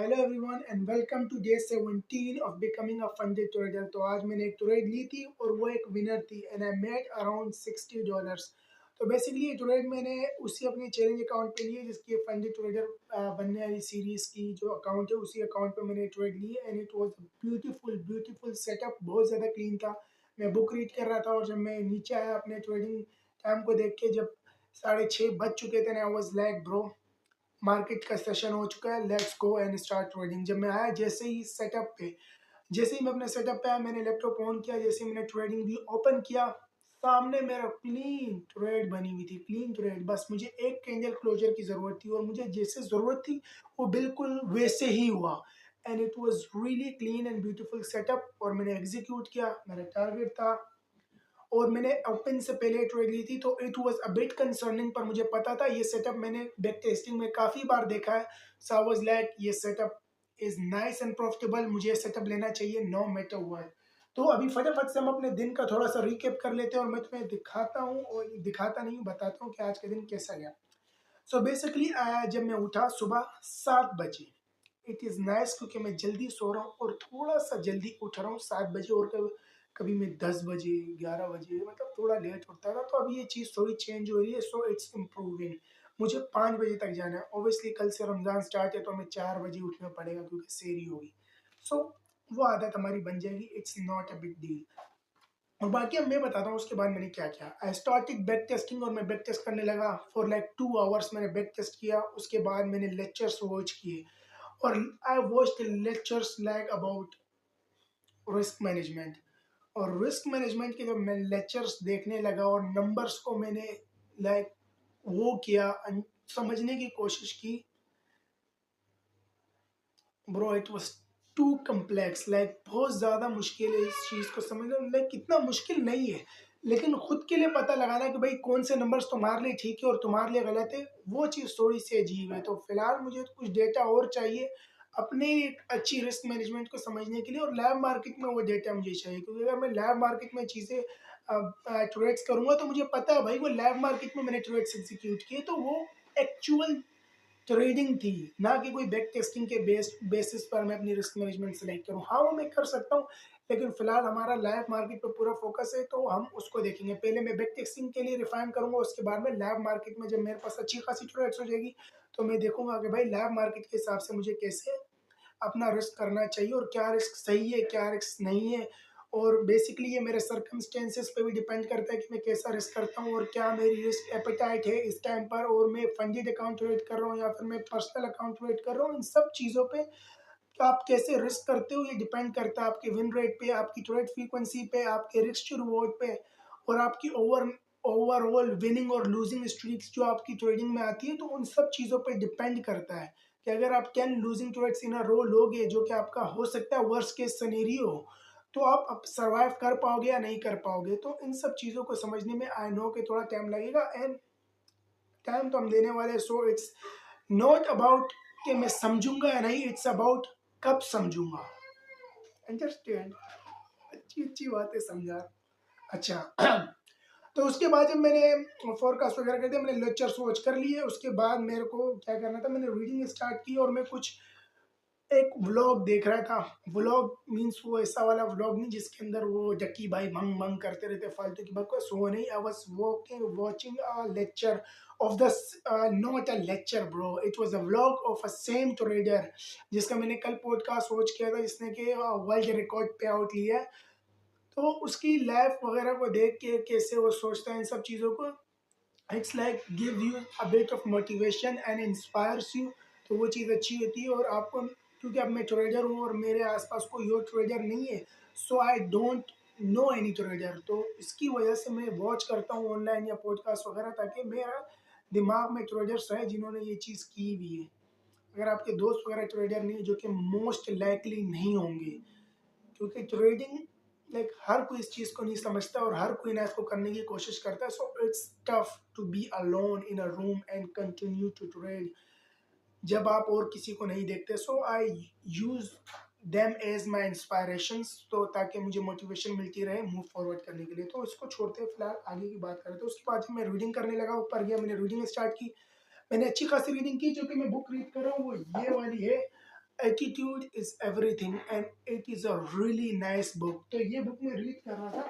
Hello everyone and welcome to day 17 of becoming a funded trader. तो आज मैंने एक ट्रेड ली थी और वो एक विनर थी एंड आई मेड अराउंड $60। तो बेसिकली ये ट्रेड मैंने उसी अपने चैलेंज अकाउंट पे ली है जिसकी फंडेड ट्रेडर बनने वाली सीरीज की जो अकाउंट है उसी अकाउंट पे मैंने ट्रेड ली है and it was beautiful beautiful setup, बहुत ज़्यादा क्लीन था। मैं बुक रीड कर रहा था और जब मैं नीचे आया अपने ट्रेडिंग टाइम को देख के, जब 6:30 बज चुके थे ना, आई वाज लाइक ब्रो, मार्केट का सेशन हो चुका है, let's go and start trading. जब मैं आया जैसे ही मैं अपने सेटअप पे आया, मैंने लैपटॉप ऑन किया, जैसे ही मैंने ट्रेडिंग व्यू ओपन किया, सामने मेरा क्लीन ट्रेड बनी हुई थी, क्लीन ट्रेड। बस मुझे एक कैंडल क्लोजर की ज़रूरत थी और मुझे जैसे ज़रूरत थी वो बिल्कुल वैसे ही हुआ and it was really clean and beautiful setup. और मैंने एग्जीक्यूट किया, मेरा टारगेट था और मैंने ओपन से पहले ट्रेड ली थी, तो it was a bit concerning, पर मुझे पता था ये सेटअप मैंने बैक टेस्टिंग में काफ़ी बार देखा है। सो आई वाज लाइक ये setup is nice and profitable, मुझे ये सेटअप लेना चाहिए नो मैटर व्हाट। तो अभी फटाफट से हम अपने दिन का थोड़ा सा रिकैप कर लेते हैं और मैं तुम्हें दिखाता हूँ, और दिखाता नहीं बताता हूँ कि आज का दिन कैसा गया। सो बेसिकली जब मैं उठा सुबह 7 बजे, इट इज़ नाइस क्योंकि मैं जल्दी सो रहा हूँ और थोड़ा सा जल्दी उठ रहा हूँ 7 बजे। और कभी कभी मैं 10 बजे 11 बजे, मतलब थोड़ा लेट उठता था, तो अभी ये चीज़ थोड़ी चेंज हो रही है, सो इट्स इम्प्रूविंग। मुझे 5 बजे तक जाना है, ऑब्वियसली कल से रमज़ान स्टार्ट है तो हमें 4 बजे उठना पड़ेगा क्योंकि सेरी होगी। सो वो आदत हमारी बन जाएगी, it's not a big deal. और बाकी अब मैं बताता हूँ उसके बाद मैंने क्या किया। आई स्टार्टेड बैक टेस्टिंग और मैं बैक टेस्ट करने लगा फॉर लाइक 2 आवर्स। मैंने बैक टेस्ट किया, उसके बाद मैंने लेक्चर्स वॉच किए और I watched lectures like about risk management. और रिस्क मैनेजमेंट के जब मैं लेक्चर्स देखने लगा और नंबर्स को मैंने लाइक वो किया, समझने की कोशिश की, bro it was too complex, like बहुत ज़्यादा मुश्किल है इस चीज़ को समझना। लाइक इतना मुश्किल नहीं है, लेकिन खुद के लिए पता लगाना कि भाई कौन से नंबर्स तुम्हारे लिए ठीक है और तुम्हारे लिए गलत है, वो चीज़ थोड़ी सी अजीब है। तो फिलहाल मुझे कुछ डेटा और चाहिए अपने एक अच्छी रिस्क मैनेजमेंट को समझने के लिए, और लैब मार्केट में वो डेटा मुझे चाहिए, क्योंकि अगर मैं लैब मार्केट में चीज़ें ट्रेड्स करूंगा तो मुझे पता है भाई वो लैब मार्केट में मैंने ट्रेड्स एग्जीक्यूट किए, तो वो एक्चुअल ट्रेडिंग थी, ना कि कोई बैक टेस्टिंग के बेसिस पर मैं अपनी रिस्क मैनेजमेंट सेलेक्ट करूँ। हाँ वो मैं कर सकता हूँ, लेकिन फिलहाल हमारा लाइव मार्केट पर पूरा फोकस है तो हम उसको देखेंगे। पहले मैं बैक टेस्टिंग के लिए रिफाइन करूंगा, उसके बाद में लाइव मार्केट में जब मेरे पास अच्छी खासी ट्रेड्स हो जाएगी तो मैं देखूंगा कि भाई लाइव मार्केट के हिसाब से मुझे कैसे अपना रिस्क करना चाहिए और क्या रिस्क सही है क्या रिस्क नहीं है। और बेसिकली ये मेरे सर्कमस्टेंसेस पे भी डिपेंड करता है कि मैं कैसा रिस्क करता हूँ और क्या मेरी रिस्क एपेटाइट है इस टाइम पर, और मैं फंडेड अकाउंट ट्रेड कर रहा हूँ या फिर मैं पर्सनल अकाउंट ट्रेड कर रहा हूँ। इन सब चीज़ों पे कि आप कैसे रिस्क करते हो ये डिपेंड करता है आपके विन रेट पे, आपकी ट्रेड फ्रीक्वेंसी पे, आपके रिस्क टू रिवॉर्ड पे, और आपकी ओवरऑल विनिंग और लूजिंग स्ट्रीक्स जो आपकी ट्रेडिंग में आती है, तो उन सब चीज़ों पे डिपेंड करता है कि अगर आप 10 लूजिंग ट्रेड्स इन अ रो लोगे, जो कि आपका हो सकता है वर्स्ट केस सिनेरियो, तो आप सर्वाइव कर पाओगे या नहीं कर पाओगे। तो इन सब चीज़ों को समझने में आई नो कि थोड़ा टाइम लगेगा, एंड टाइम तो हम देने वाले। सो इट्स नॉट अबाउट कि मैं समझूंगा या नहीं, इट्स अबाउट कब समझूंगा। अंडरस्टैंड, अच्छी अच्छी बातें समझा। अच्छा तो उसके बाद जब मैंने फोरकास्ट वगैरह कर दिया, मैंने लेक्चर्स वॉच कर लिए, उसके बाद मेरे को क्या करना था, मैंने रीडिंग स्टार्ट की और मैं कुछ एक व्लॉग देख रहा था। व्लॉग मीन्स वो ऐसा वाला व्लॉग नहीं जिसके अंदर वो जक्की भाई भंग भंग करते रहते फालतू की बकवास, वो नहीं। I was watching a lecture of the, not a lecture bro, it was a vlog of a same trader जिसका मैंने कल पॉडकास्ट वॉच किया था, जिसने कि वर्ल्ड रिकॉर्ड पे आउट लिया है। तो उसकी लाइफ वगैरह को देख के कैसे वो सोचता है इन सब चीज़ों को, it's like give you a bit of motivation and inspires you. तो वो चीज़ अच्छी होती है। और आपको, क्योंकि अब मैं ट्रेडर हूँ और मेरे आसपास कोई और ट्रेडर नहीं है, so I don't know any trader, तो इसकी वजह से मैं वॉच करता हूँ ऑनलाइन या पॉडकास्ट वगैरह, ताकि मेरा दिमाग में ट्रेडर्स है जिन्होंने ये चीज़ की भी है। अगर आपके दोस्त वगैरह ट्रेडर नहीं है, जो कि मोस्ट लाइकली नहीं होंगे, क्योंकि ट्रेडिंग लाइक हर कोई इस चीज़ को नहीं समझता और हर कोई ना इसको करने की कोशिश करता है। So it's tough to be alone in a room and continue to trade जब आप और किसी को नहीं देखते। So I use them as my inspirations, तो ताकि मुझे मोटिवेशन मिलती रहे मूव फॉरवर्ड करने के लिए। तो इसको छोड़ते हैं, फिलहाल आगे की बात करें। तो उसके बाद जब मैं रीडिंग करने लगा, ऊपर गया, मैंने रीडिंग स्टार्ट की। मैंने अच्छी खासी रीडिंग की, जो कि मैं बुक रीड कर रहा हूँ वो ये वाली है, attitude is everything and it is a really nice book. तो ये बुक मैं रीड कर रहा था,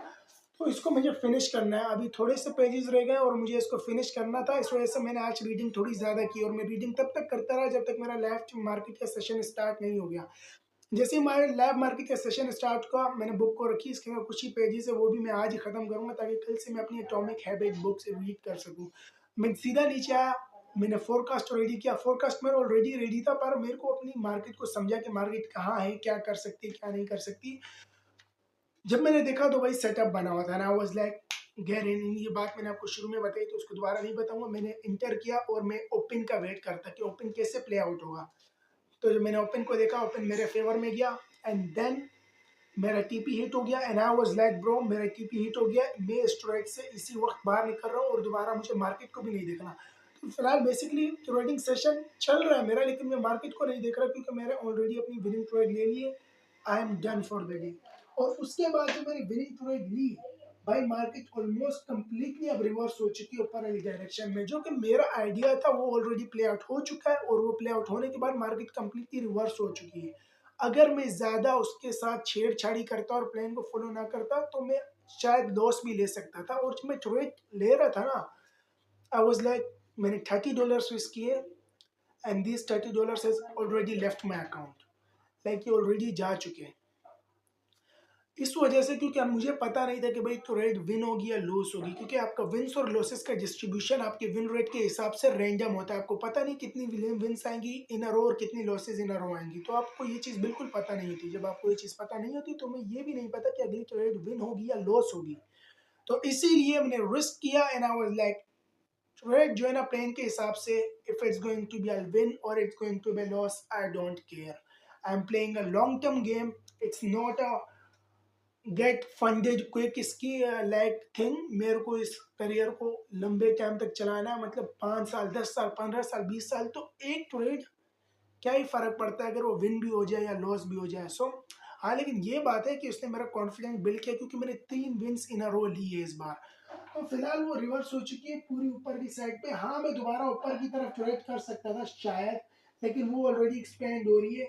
तो इसको मुझे फिनिश करना है। अभी थोड़े से पेजेस रह गए और मुझे इसको फिनिश करना था, इस वजह से मैंने आज रीडिंग थोड़ी ज़्यादा की। और मैं रीडिंग तब तक करता रहा जब तक मेरा लेफ्ट मार्केट का सेशन स्टार्ट नहीं हो गया। जैसे ही हमारे लैब मार्केट का सेशन स्टार्ट हुआ, मैंने बुक को रखी, इसके अंदर कुछ ही पेजेस है, वो भी मैं आज ही खत्म करूंगा ताकि कल से मैं अपनी एटॉमिक हैबिट बुक से रीड कर सकूं। मैं सीधा नीचे आया, मैंने फोरकास्ट रेडी किया। फोरकास्ट मेरा ऑलरेडी रेडी था, पर मेरे को अपनी मार्केट को समझा कि मार्केट कहाँ है, क्या कर सकती है, क्या नहीं कर सकती। जब मैंने देखा तो भाई सेटअप बना हुआ था ना, आई वाज लाइक गेट इन। ये बात मैंने आपको शुरू में बताई तो उसको दोबारा नहीं बताऊंगा। मैंने इंटर किया और मैं ओपन का वेट करता कि ओपन कैसे प्ले आउट होगा। तो जब मैंने ओपन को देखा, ओपन मेरे फेवर में गया एंड देन मेरा टीपी हिट हो गया and I was like bro, मेरा टीपी हिट हो गया, मैं स्ट्राइक से इसी वक्त बाहर निकल रहा हूँ और दोबारा मुझे मार्केट को भी नहीं देखना। तो फिलहाल बेसिकली ट्रेडिंग सेशन चल रहा है मेरा, लेकिन मैं मार्केट को नहीं देख रहा क्योंकि मैंने ऑलरेडी अपनी विनिंग ट्रेड ले ली है। I am done for the day. और उसके बाद जब मैंने विनिंग ट्रेड ली, भाई मार्केट ऑलमोस्ट कंप्लीटली अब रिवर्स हो चुकी है ऊपर वाली डायरेक्शन में। जो कि मेरा आइडिया था वो ऑलरेडी प्ले आउट हो चुका है, और वो प्ले आउट होने के बाद मार्केट कंप्लीटली रिवर्स हो चुकी है। अगर मैं ज़्यादा उसके साथ छेड़छाड़ी करता और प्लान को फॉलो ना करता तो मैं शायद लॉस भी ले सकता था। और जब मैं ट्रेड ले रहा था ना, आई वाज लाइक मैंने $30 रिस्क किए and this $30 has already left my account, like ये ऑलरेडी जा चुके हैं। इस वजह से क्योंकि अब मुझे पता नहीं था कि भाई ट्रेड विन होगी या लॉस होगी, क्योंकि आपका विंस और लॉसेस का डिस्ट्रीब्यूशन आपके विन रेट के हिसाब से रैंडम होता है। आपको पता नहीं कितनी विंस आएंगी इन अ रो और कितनी लॉसेस इन अ रो आएंगी। तो आपको ये चीज़ बिल्कुल पता नहीं होती। जब आपको ये चीज़ पता नहीं होती तो मैं ये भी नहीं पता कि अगली ट्रेड विन होगी या लॉस होगी। तो इसीलिए मैंने रिस्क किया and I was like trade जो है ना प्लान के हिसाब से, if it's going to be a win or it's going to be loss, I don't care. I am playing a long term game, it's not a get funded quick इसकी like thing. मेरे को इस career को लंबे time तक चलाना है, मतलब 5 साल, 10 साल, 15 साल, 20 साल। तो एक ट्रेड क्या ही फर्क पड़ता है अगर वो विन भी हो जाए या लॉस भी हो जाए। सो हाँ, लेकिन ये बात है कि उसने मेरा कॉन्फिडेंस बिल्ड किया क्योंकि मैंने 3 विंस इन अ रो ली है इस बार। तो फिलहाल वो रिवर्स हो चुकी है पूरी ऊपर की साइड पे। हाँ, मैं दोबारा ऊपर की तरफ ट्रेड कर सकता था शायद, लेकिन वो ऑलरेडी एक्सपेंड हो रही है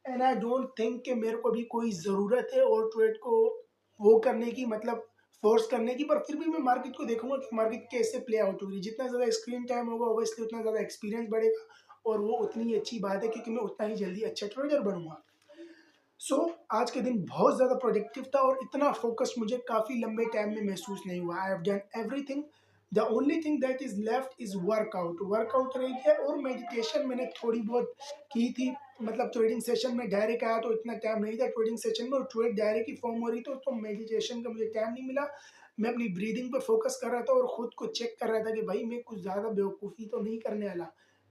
एंड आई डोंट थिंक कि मेरे को भी कोई ज़रूरत है और ट्रेड को वो करने की, मतलब फोर्स करने की। पर फिर भी मैं मार्केट को देखूंगा कि मार्केट कैसे प्ले आउट हो रही है। जितना ज़्यादा स्क्रीन टाइम होगा ओबियसली उतना ज़्यादा एक्सपीरियंस बढ़ेगा, और वो उतनी ही अच्छी बात है क्योंकि मैं उतना ही जल्दी अच्छा ट्रेडर बनूंगा। सो आज के दिन बहुत ज़्यादा प्रोडक्टिव था और इतना फोकस मुझे काफ़ी लंबे टाइम में महसूस नहीं हुआ। I have done everything. The only thing that is left is workout. Workout रह गया और मेडिटेशन मैंने थोड़ी बहुत की थी। मतलब ट्रेडिंग सेशन में डायरेक्ट आया तो इतना टाइम नहीं था ट्रेडिंग सेशन में, और ट्रेड डायरेक्ट की फॉर्म हो रही तो मेडिटेशन का मुझे टाइम नहीं मिला। मैं अपनी ब्रीदिंग पे फोकस कर रहा था और खुद को चेक कर रहा था कि भाई मैं कुछ ज़्यादा बेवकूफ़ी तो नहीं करने वाला,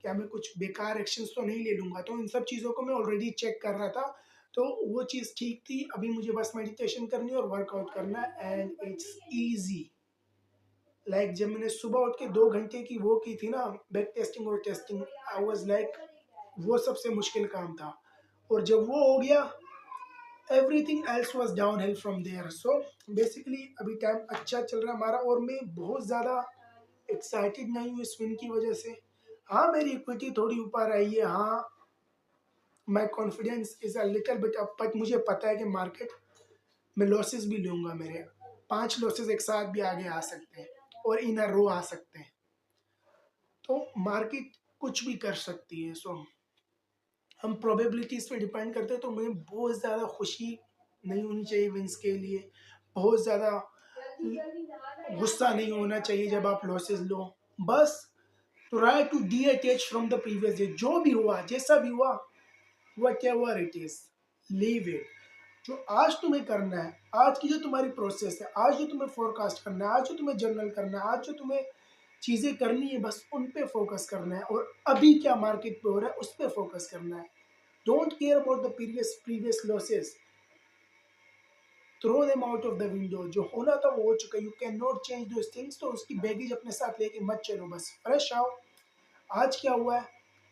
क्या मैं कुछ बेकार एक्शंस तो नहीं ले लूँगा। तो इन सब चीज़ों को मैं ऑलरेडी चेक कर रहा था। तो वो चीज़ ठीक थी। अभी मुझे बस मेडिटेशन करनी है और वर्कआउट करना है एंड इट्स ईजी। लाइक जब मैंने सुबह उठ के 2 घंटे की वो की थी ना, बैक टेस्टिंग और टेस्टिंग, आई वाज लाइक वो सबसे मुश्किल काम था। और जब वो हो गया, everything else was downhill from there. So basically अभी टाइम अच्छा चल रहा है हमारा, और मैं बहुत ज़्यादा एक्साइटेड नहीं हूँ इस विन की वजह से। हाँ, मेरी इक्विटी थोड़ी ऊपर आई है, हाँ my confidence is a little bit up, but मुझे पता है कि मार्केट मैं लॉसेस भी लूंगा। मेरे 5 लॉसेस एक साथ भी आगे आ सकते हैं और इन अ रो आ सकते हैं। तो मार्केट कुछ भी कर सकती है। सो हम प्रोबेबिलिटीज पे डिपेंड करते हैं। तो मुझे बहुत ज़्यादा खुशी नहीं होनी चाहिए विंस के लिए, बहुत ज़्यादा गुस्सा नहीं होना चाहिए जब आप लॉसेस लो। बस try to detach from the previous day. जो भी हुआ, जैसा भी हुआ, whatever it is, leave it. जो आज तुम्हें करना है, आज की जो तुम्हारी प्रोसेस है, आज जो तुम्हें फोरकास्ट करना है, आज जो तुम्हें जर्नल करना है, आज जो तुम्हें चीज़ें करनी है, बस उन पे फोकस करना है। और अभी क्या मार्केट पे हो रहा है उस पे फोकस करना है। Don't care about the previous losses, throw them out of the window. जो होना था वो हो चुका, you can not change those things. तो उसकी बैगेज अपने साथ लेके मत चलो, बस फ्रेश आओ। आज क्या हुआ है,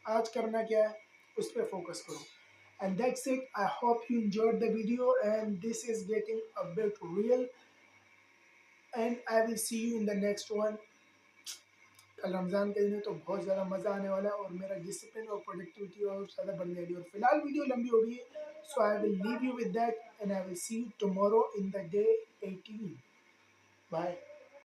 आज करना क्या है, उस पर फोकस करो। And that's it. I hope you enjoyed the video and this is getting a bit real, and I will see you in the next one. कल रमज़ान का दिन है तो बहुत ज़्यादा मज़ा आने वाला है और मेरा डिसिप्लिन और प्रोडक्टिविटी और ज़्यादा बढ़ने वाली है। और फिलहाल वीडियो लंबी हो गई है, so I will leave you with that and I will see you tomorrow in the day 18। Bye.